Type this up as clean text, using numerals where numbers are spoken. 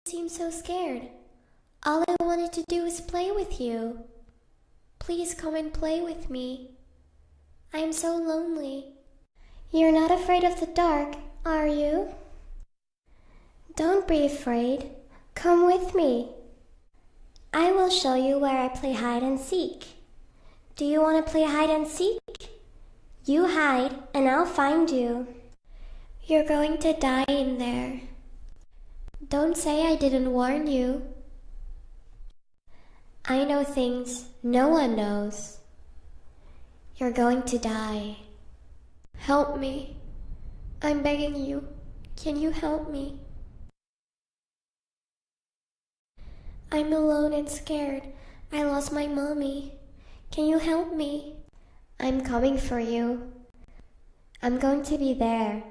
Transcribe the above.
seem so scared. All I wanted to do was play with you. Please come and play with me. I am so lonely. You're not afraid of the dark, are you? Don't be afraid. Come with me. I will show you where I play hide and seek. Do you want to play hide and seek? You hide and I'll find you. You're going to die in there. Don't say I didn't warn you. I know things no one knows. You're going to die. Help me. I'm begging you. Can you help me? I'm alone and scared. I lost my mommy. Can you help me? I'm coming for you. I'm going to be there.